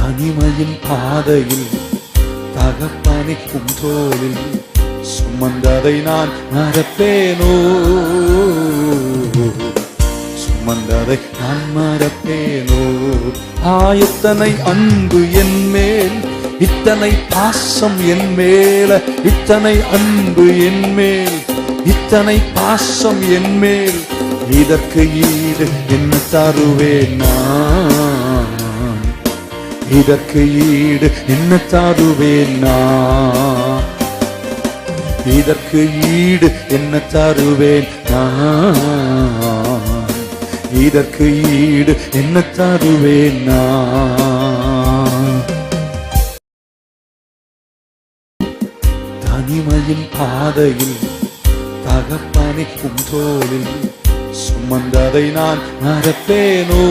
தனிமையின் பாதையில் தகப்பனை தோளில் சுமந்ததை நான் மறப்பேனோ, சுமந்ததை நான் மறப்பேனோ. எத்தனை அன்பு என் மேல், இத்தனை பாசம் என் மேல, இத்தனை அன்பு என் மேல், இத்தனை பாசம் என் மேல். இதற்கு ஈடு என்ன தருவேன் நான், இதற்கு ஈடு என்ன தருவேன் நான், இதற்கு ஈடு என்ன தருவேன் நான், இதற்கு ஈடு என்ன தருவேன் நான். தனிமையின் பாதையில் தகப்பனை தோளில் சுமந்ததை நான் மறப்பேனோ,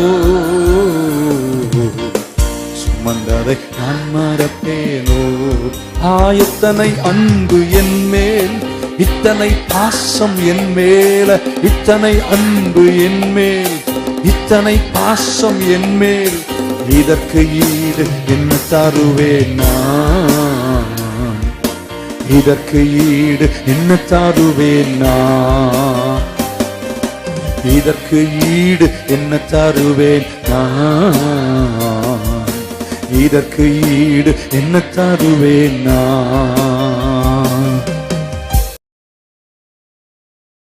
சுமந்ததை நான் மறப்பேனோ. எத்தனை அன்பு என் மேல், இத்தனை பாசம் என் மேல, இத்தனை அன்பு என் மேல், இத்தனை பாசம் என் மேல். இதற்கு ஈடு என்ன தருவேன் நான், இதற்கு ஈடு என்ன தருவேன் நான், இதற்கு ஈடு என்ன தருவேன் நான், இதற்கு ஈடு என்ன தருவேன் நான்.